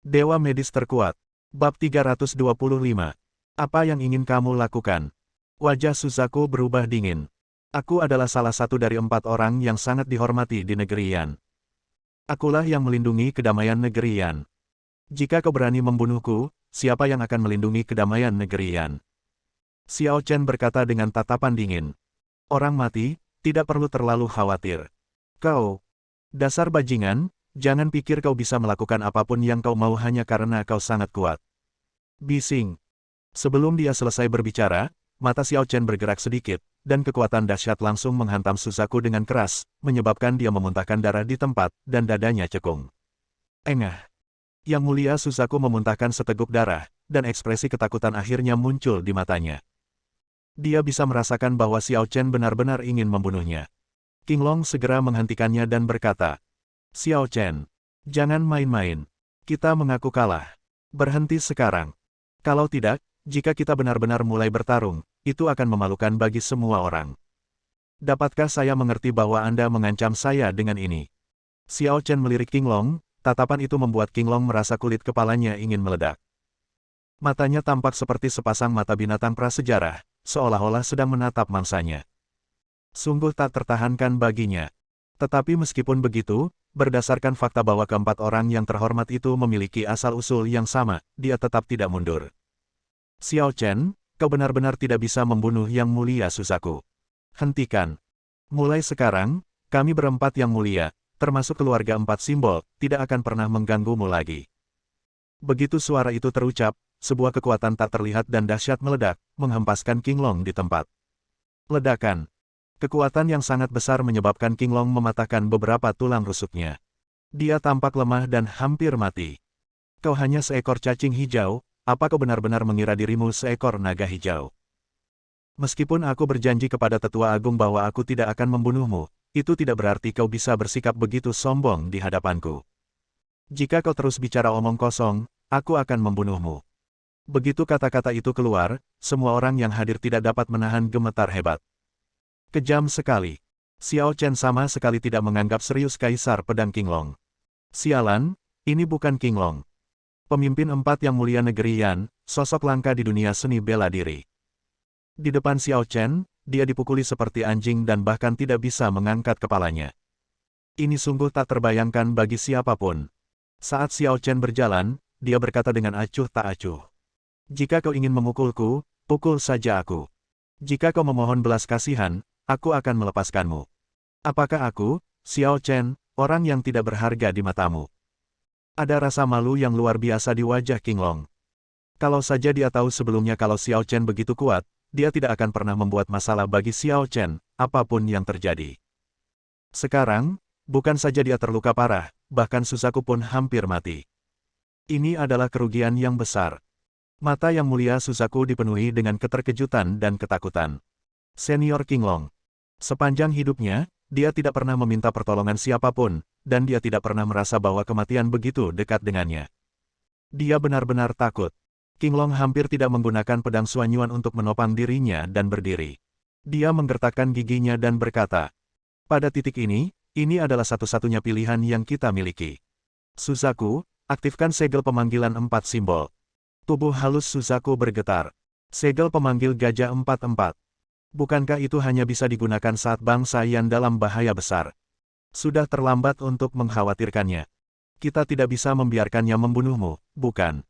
Dewa medis terkuat. Bab 325. Apa yang ingin kamu lakukan? Wajah Suzaku berubah dingin. Aku adalah salah satu dari 4 orang yang sangat dihormati di negeri Yan. Akulah yang melindungi kedamaian negeri Yan. Jika kau berani membunuhku, siapa yang akan melindungi kedamaian negeri Yan? Xiao Chen berkata dengan tatapan dingin. Orang mati, tidak perlu terlalu khawatir. Kau, dasar bajingan, jangan pikir kau bisa melakukan apapun yang kau mau hanya karena kau sangat kuat. Bising. Sebelum dia selesai berbicara, mata Xiao Chen bergerak sedikit, dan kekuatan dahsyat langsung menghantam Suzaku dengan keras, menyebabkan dia memuntahkan darah di tempat, dan dadanya cekung. Engah. Yang mulia Suzaku memuntahkan seteguk darah, dan ekspresi ketakutan akhirnya muncul di matanya. Dia bisa merasakan bahwa Xiao Chen benar-benar ingin membunuhnya. King Long segera menghentikannya dan berkata, Xiao Chen, jangan main-main. Kita mengaku kalah. Berhenti sekarang. Kalau tidak, jika kita benar-benar mulai bertarung, itu akan memalukan bagi semua orang. Dapatkah saya mengerti bahwa Anda mengancam saya dengan ini? Xiao Chen melirik King Long, tatapan itu membuat King Long merasa kulit kepalanya ingin meledak. Matanya tampak seperti sepasang mata binatang prasejarah, seolah-olah sedang menatap mangsanya. Sungguh tak tertahankan baginya. Tetapi meskipun begitu, berdasarkan fakta bahwa keempat orang yang terhormat itu memiliki asal-usul yang sama, dia tetap tidak mundur. Xiao Chen, kau benar-benar tidak bisa membunuh Yang Mulia Suzaku. Hentikan. Mulai sekarang, kami berempat Yang Mulia, termasuk keluarga 4 simbol, tidak akan pernah mengganggumu lagi. Begitu suara itu terucap, sebuah kekuatan tak terlihat dan dahsyat meledak, menghempaskan King Long di tempat. Ledakan. Kekuatan yang sangat besar menyebabkan King Long mematahkan beberapa tulang rusuknya. Dia tampak lemah dan hampir mati. Kau hanya seekor cacing hijau, apa kau benar-benar mengira dirimu seekor naga hijau? Meskipun aku berjanji kepada Tetua Agung bahwa aku tidak akan membunuhmu, itu tidak berarti kau bisa bersikap begitu sombong di hadapanku. Jika kau terus bicara omong kosong, aku akan membunuhmu. Begitu kata-kata itu keluar, semua orang yang hadir tidak dapat menahan gemetar hebat. Kejam sekali. Xiao Chen sama sekali tidak menganggap serius Kaisar Pedang King Long. Sialan, ini bukan King Long. Pemimpin 4 Yang Mulia negeri Yan, sosok langka di dunia seni bela diri. Di depan Xiao Chen, dia dipukuli seperti anjing dan bahkan tidak bisa mengangkat kepalanya. Ini sungguh tak terbayangkan bagi siapapun. Saat Xiao Chen berjalan, dia berkata dengan acuh tak acuh. Jika kau ingin memukulku, pukul saja aku. Jika kau memohon belas kasihan, aku akan melepaskanmu. Apakah aku, Xiao Chen, orang yang tidak berharga di matamu? Ada rasa malu yang luar biasa di wajah King Long. Kalau saja dia tahu sebelumnya kalau Xiao Chen begitu kuat, dia tidak akan pernah membuat masalah bagi Xiao Chen, apapun yang terjadi. Sekarang, bukan saja dia terluka parah, bahkan Suzaku pun hampir mati. Ini adalah kerugian yang besar. Mata Yang Mulia Suzaku dipenuhi dengan keterkejutan dan ketakutan. Senior King Long. Sepanjang hidupnya, dia tidak pernah meminta pertolongan siapapun, dan dia tidak pernah merasa bahwa kematian begitu dekat dengannya. Dia benar-benar takut. King Long hampir tidak menggunakan pedang Suanyuan untuk menopang dirinya dan berdiri. Dia menggertakkan giginya dan berkata, pada titik ini adalah satu-satunya pilihan yang kita miliki. Suzaku, aktifkan segel pemanggilan 4 simbol. Tubuh halus Suzaku bergetar. Segel pemanggil gajah 4-4. Bukankah itu hanya bisa digunakan saat bangsa Yan dalam bahaya besar? Sudah terlambat untuk mengkhawatirkannya. Kita tidak bisa membiarkannya membunuhmu, bukan?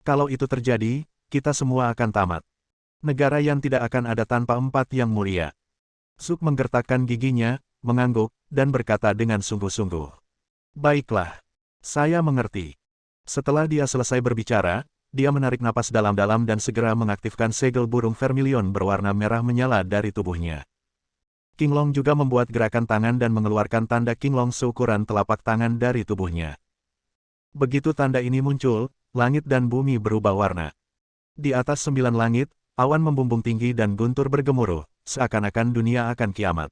Kalau itu terjadi, kita semua akan tamat. Negara Yan tidak akan ada tanpa 4 Yang Mulia. Suk menggertakkan giginya, mengangguk, dan berkata dengan sungguh-sungguh. Baiklah. Saya mengerti. Setelah dia selesai berbicara, dia menarik napas dalam-dalam dan segera mengaktifkan segel burung vermilion berwarna merah menyala dari tubuhnya. King Long juga membuat gerakan tangan dan mengeluarkan tanda King Long seukuran telapak tangan dari tubuhnya. Begitu tanda ini muncul, langit dan bumi berubah warna. Di atas 9 langit, awan membumbung tinggi dan guntur bergemuruh, seakan-akan dunia akan kiamat.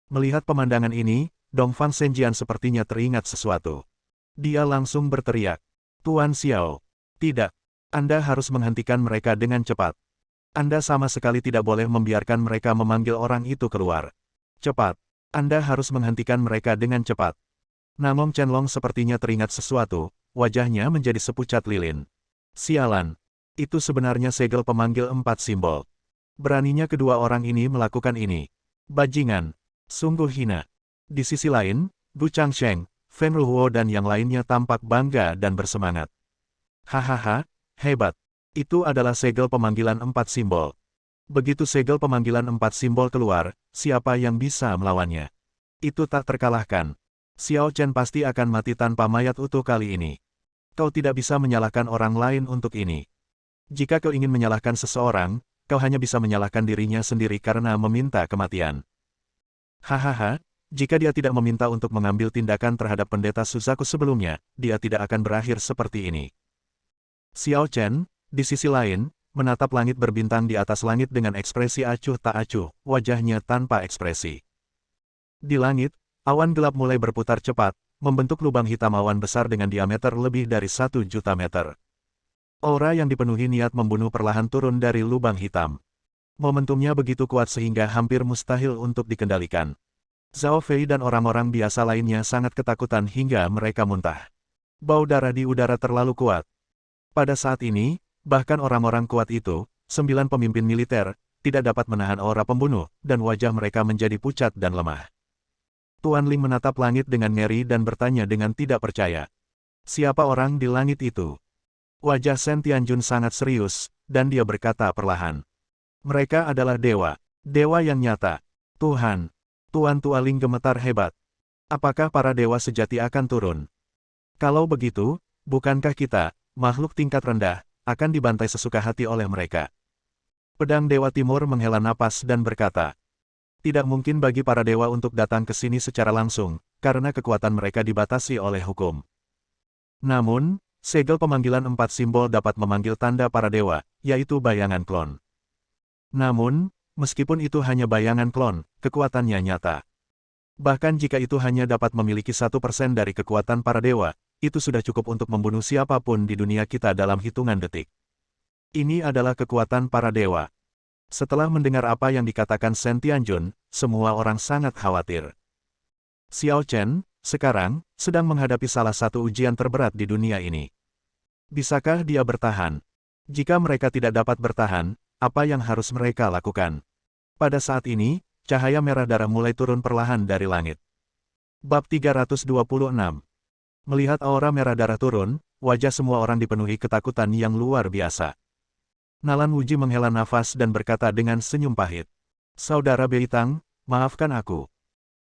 Melihat pemandangan ini, Dongfang Zhenjian sepertinya teringat sesuatu. Dia langsung berteriak, Tuan Xiao. Tidak. Anda harus menghentikan mereka dengan cepat. Anda sama sekali tidak boleh membiarkan mereka memanggil orang itu keluar. Cepat. Anda harus menghentikan mereka dengan cepat. Namong Chenlong sepertinya teringat sesuatu, wajahnya menjadi sepucat lilin. Sialan. Itu sebenarnya segel pemanggil 4 simbol. Beraninya kedua orang ini melakukan ini. Bajingan. Sungguh hina. Di sisi lain, Gu Changsheng, Feng Ruhuo dan yang lainnya tampak bangga dan bersemangat. Hahaha, hebat. Itu adalah segel pemanggilan 4 simbol. Begitu segel pemanggilan 4 simbol keluar, siapa yang bisa melawannya? Itu tak terkalahkan. Xiao Chen pasti akan mati tanpa mayat utuh kali ini. Kau tidak bisa menyalahkan orang lain untuk ini. Jika kau ingin menyalahkan seseorang, kau hanya bisa menyalahkan dirinya sendiri karena meminta kematian. Hahaha, jika dia tidak meminta untuk mengambil tindakan terhadap pendeta Suzaku sebelumnya, dia tidak akan berakhir seperti ini. Xiao Chen, di sisi lain, menatap langit berbintang di atas langit dengan ekspresi acuh tak acuh, wajahnya tanpa ekspresi. Di langit, awan gelap mulai berputar cepat, membentuk lubang hitam awan besar dengan diameter lebih dari 1 juta meter. Aura yang dipenuhi niat membunuh perlahan turun dari lubang hitam. Momentumnya begitu kuat sehingga hampir mustahil untuk dikendalikan. Zhao Fei dan orang-orang biasa lainnya sangat ketakutan hingga mereka muntah. Bau darah di udara terlalu kuat. Pada saat ini, bahkan orang-orang kuat itu, 9 pemimpin militer, tidak dapat menahan aura pembunuh, dan wajah mereka menjadi pucat dan lemah. Tuan Ling menatap langit dengan ngeri dan bertanya dengan tidak percaya. Siapa orang di langit itu? Wajah Shen Tianjun sangat serius, dan dia berkata perlahan. Mereka adalah dewa. Dewa yang nyata. Tuhan. Tuan Tualing gemetar hebat. Apakah para dewa sejati akan turun? Kalau begitu, bukankah kita, makhluk tingkat rendah, akan dibantai sesuka hati oleh mereka? Pedang Dewa Timur menghela napas dan berkata. Tidak mungkin bagi para dewa untuk datang ke sini secara langsung, karena kekuatan mereka dibatasi oleh hukum. Namun, segel pemanggilan 4 simbol dapat memanggil tanda para dewa, yaitu bayangan klon. Namun, meskipun itu hanya bayangan klon, kekuatannya nyata. Bahkan jika itu hanya dapat memiliki 1% dari kekuatan para dewa, itu sudah cukup untuk membunuh siapapun di dunia kita dalam hitungan detik. Ini adalah kekuatan para dewa. Setelah mendengar apa yang dikatakan Shen Tianjun, semua orang sangat khawatir. Xiao Chen, sekarang, sedang menghadapi salah satu ujian terberat di dunia ini. Bisakah dia bertahan? Jika mereka tidak dapat bertahan, apa yang harus mereka lakukan? Pada saat ini, cahaya merah darah mulai turun perlahan dari langit. Bab 326. Melihat aura merah darah turun, wajah semua orang dipenuhi ketakutan yang luar biasa. Nalan Wuji menghela nafas dan berkata dengan senyum pahit. Saudara Beitang, maafkan aku.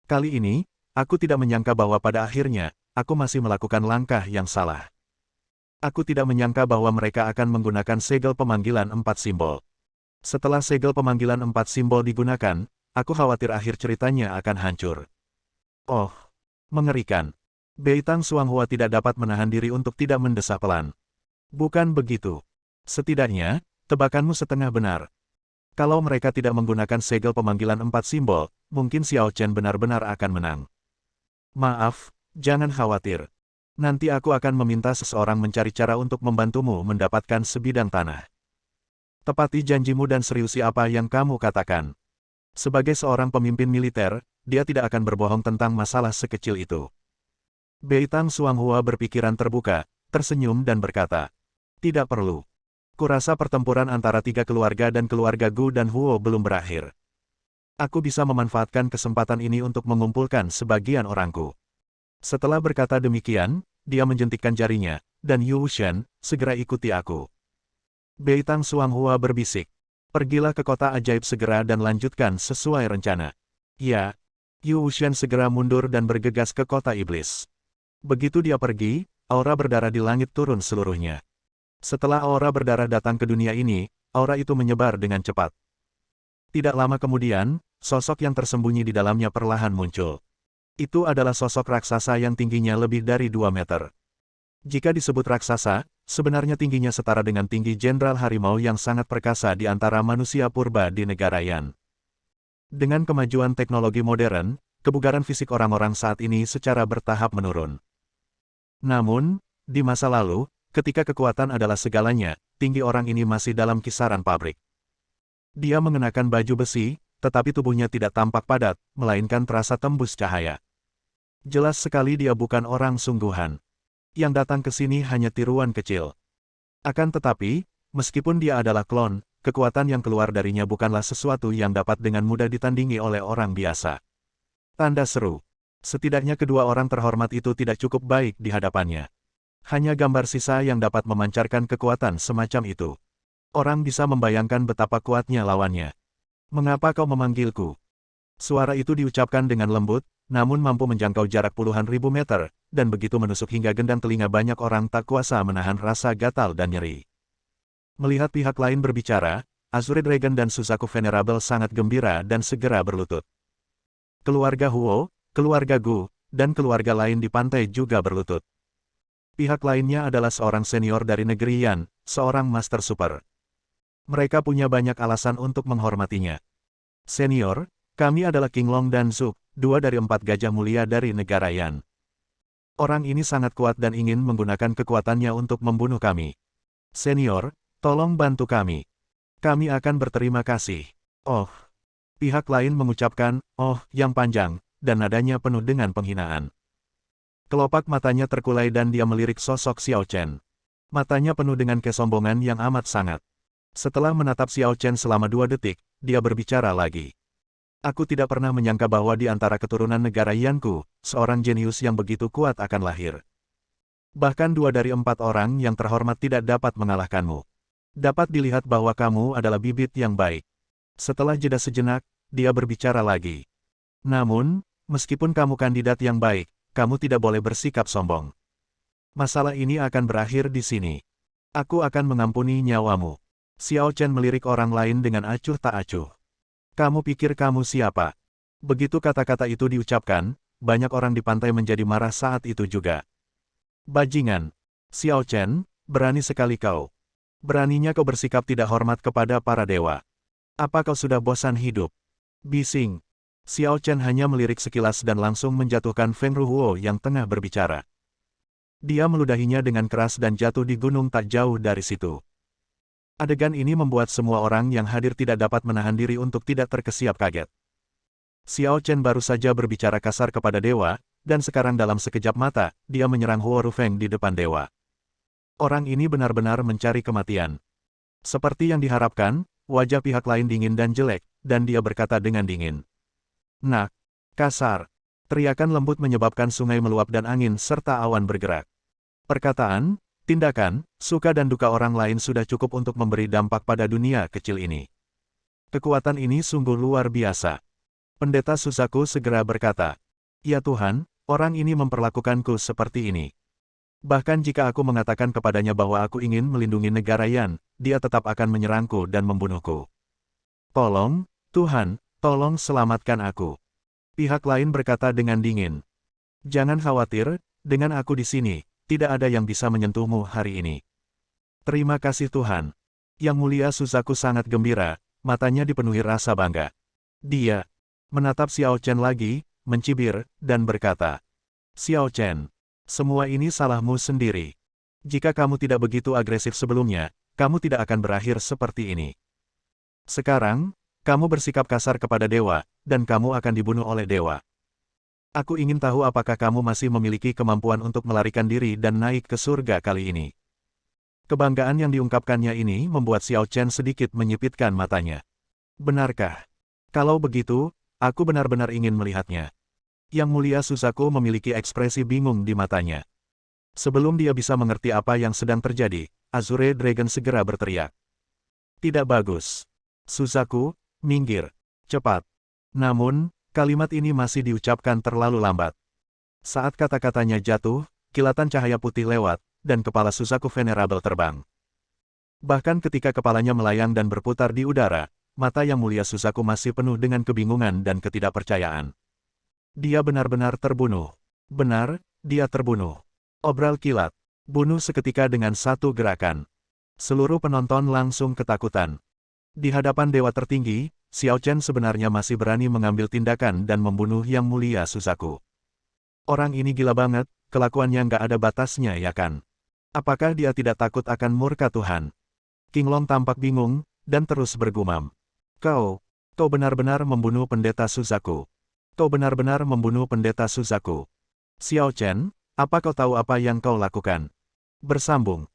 Kali ini, aku tidak menyangka bahwa pada akhirnya, aku masih melakukan langkah yang salah. Aku tidak menyangka bahwa mereka akan menggunakan segel pemanggilan 4 simbol. Setelah segel pemanggilan 4 simbol digunakan, aku khawatir akhir ceritanya akan hancur. Oh, mengerikan. Beitang Xuanghua tidak dapat menahan diri untuk tidak mendesah pelan. Bukan begitu. Setidaknya, tebakanmu setengah benar. Kalau mereka tidak menggunakan segel pemanggilan 4 simbol, mungkin Xiao Chen benar-benar akan menang. Maaf, jangan khawatir. Nanti aku akan meminta seseorang mencari cara untuk membantumu mendapatkan sebidang tanah. Tepati janjimu dan seriusi apa yang kamu katakan. Sebagai seorang pemimpin militer, dia tidak akan berbohong tentang masalah sekecil itu. Beitang Xuanghua berpikiran terbuka, tersenyum dan berkata, tidak perlu. Kurasa pertempuran antara 3 keluarga dan keluarga Gu dan Huo belum berakhir. Aku bisa memanfaatkan kesempatan ini untuk mengumpulkan sebagian orangku. Setelah berkata demikian, dia menjentikkan jarinya, dan Yu Wuxian, segera ikuti aku. Beitang Xuanghua berbisik. Pergilah ke kota ajaib segera dan lanjutkan sesuai rencana. Ya. Yu Wuxian segera mundur dan bergegas ke kota iblis. Begitu dia pergi, aura berdarah di langit turun seluruhnya. Setelah aura berdarah datang ke dunia ini, aura itu menyebar dengan cepat. Tidak lama kemudian, sosok yang tersembunyi di dalamnya perlahan muncul. Itu adalah sosok raksasa yang tingginya lebih dari 2 meter. Jika disebut raksasa, sebenarnya tingginya setara dengan tinggi Jenderal Harimau yang sangat perkasa di antara manusia purba di negara Yan. Dengan kemajuan teknologi modern, kebugaran fisik orang-orang saat ini secara bertahap menurun. Namun, di masa lalu, ketika kekuatan adalah segalanya, tinggi orang ini masih dalam kisaran pabrik. Dia mengenakan baju besi, tetapi tubuhnya tidak tampak padat, melainkan terasa tembus cahaya. Jelas sekali dia bukan orang sungguhan. Yang datang ke sini hanya tiruan kecil. Akan tetapi, meskipun dia adalah klon, kekuatan yang keluar darinya bukanlah sesuatu yang dapat dengan mudah ditandingi oleh orang biasa. Tanda seru. Setidaknya kedua orang terhormat itu tidak cukup baik di hadapannya. Hanya gambar sisa yang dapat memancarkan kekuatan semacam itu. Orang bisa membayangkan betapa kuatnya lawannya. Mengapa kau memanggilku? Suara itu diucapkan dengan lembut, namun mampu menjangkau jarak puluhan ribu meter, dan begitu menusuk hingga gendang telinga banyak orang tak kuasa menahan rasa gatal dan nyeri. Melihat pihak lain berbicara, Azure Dragon dan Suzaku Venerable sangat gembira dan segera berlutut. Keluarga Huo, keluarga Gu, dan keluarga lain di pantai juga berlutut. Pihak lainnya adalah seorang senior dari negeri Yan, seorang Master Super. Mereka punya banyak alasan untuk menghormatinya. Senior, kami adalah King Long dan Zuk, dua dari 4 gajah mulia dari negara Yan. Orang ini sangat kuat dan ingin menggunakan kekuatannya untuk membunuh kami. Senior, tolong bantu kami. Kami akan berterima kasih. Oh. Pihak lain mengucapkan, oh, yang panjang, dan nadanya penuh dengan penghinaan. Kelopak matanya terkulai dan dia melirik sosok Xiao Chen. Matanya penuh dengan kesombongan yang amat sangat. Setelah menatap Xiao Chen selama 2 detik, dia berbicara lagi. Aku tidak pernah menyangka bahwa di antara keturunan negara Yanku, seorang jenius yang begitu kuat akan lahir. Bahkan 2 dari 4 orang yang terhormat tidak dapat mengalahkanmu. Dapat dilihat bahwa kamu adalah bibit yang baik. Setelah jeda sejenak, dia berbicara lagi. Namun, meskipun kamu kandidat yang baik, kamu tidak boleh bersikap sombong. Masalah ini akan berakhir di sini. Aku akan mengampuni nyawamu. Xiao Chen melirik orang lain dengan acuh tak acuh. Kamu pikir kamu siapa? Begitu kata-kata itu diucapkan, banyak orang di pantai menjadi marah saat itu juga. Bajingan. Xiao Chen, berani sekali kau. Beraninya kau bersikap tidak hormat kepada para dewa. Apa kau sudah bosan hidup? Bising. Xiao Chen hanya melirik sekilas dan langsung menjatuhkan Feng Ruhuo yang tengah berbicara. Dia meludahinya dengan keras dan jatuh di gunung tak jauh dari situ. Adegan ini membuat semua orang yang hadir tidak dapat menahan diri untuk tidak terkesiap kaget. Xiao Chen baru saja berbicara kasar kepada dewa, dan sekarang dalam sekejap mata, dia menyerang Huo Rufeng di depan dewa. Orang ini benar-benar mencari kematian. Seperti yang diharapkan, wajah pihak lain dingin dan jelek, dan dia berkata dengan dingin. Nak, kasar. Teriakan lembut menyebabkan sungai meluap dan angin serta awan bergerak. Perkataan, tindakan, suka dan duka orang lain sudah cukup untuk memberi dampak pada dunia kecil ini. Kekuatan ini sungguh luar biasa. Pendeta Suzaku segera berkata, "Ya Tuhan, orang ini memperlakukanku seperti ini. Bahkan jika aku mengatakan kepadanya bahwa aku ingin melindungi negara Yan, dia tetap akan menyerangku dan membunuhku. Tolong, Tuhan, tolong selamatkan aku." Pihak lain berkata dengan dingin, "Jangan khawatir, dengan aku di sini. Tidak ada yang bisa menyentuhmu hari ini." Terima kasih Tuhan. Yang mulia Suzaku sangat gembira, matanya dipenuhi rasa bangga. Dia menatap Xiao Chen lagi, mencibir, dan berkata, "Xiao Chen, semua ini salahmu sendiri. Jika kamu tidak begitu agresif sebelumnya, kamu tidak akan berakhir seperti ini. Sekarang, kamu bersikap kasar kepada dewa, dan kamu akan dibunuh oleh dewa. Aku ingin tahu apakah kamu masih memiliki kemampuan untuk melarikan diri dan naik ke surga kali ini." Kebanggaan yang diungkapkannya ini membuat Xiao Chen sedikit menyipitkan matanya. "Benarkah? Kalau begitu, aku benar-benar ingin melihatnya." Yang mulia Suzaku memiliki ekspresi bingung di matanya. Sebelum dia bisa mengerti apa yang sedang terjadi, Azure Dragon segera berteriak. "Tidak bagus. Suzaku, minggir. Cepat." Namun, kalimat ini masih diucapkan terlalu lambat. Saat kata-katanya jatuh, kilatan cahaya putih lewat, dan kepala Suzaku Venerable terbang. Bahkan ketika kepalanya melayang dan berputar di udara, mata yang mulia Suzaku masih penuh dengan kebingungan dan ketidakpercayaan. Dia benar-benar terbunuh. Benar, dia terbunuh. Obral kilat. Bunuh seketika dengan satu gerakan. Seluruh penonton langsung ketakutan. Di hadapan dewa tertinggi, Xiao Chen sebenarnya masih berani mengambil tindakan dan membunuh yang mulia Suzaku. Orang ini gila banget, kelakuannya nggak ada batasnya ya kan? Apakah dia tidak takut akan murka Tuhan? King Long tampak bingung, dan terus bergumam. Kau benar-benar membunuh pendeta Suzaku. Kau benar-benar membunuh pendeta Suzaku. Xiao Chen, Apa kau tahu apa yang kau lakukan? Bersambung.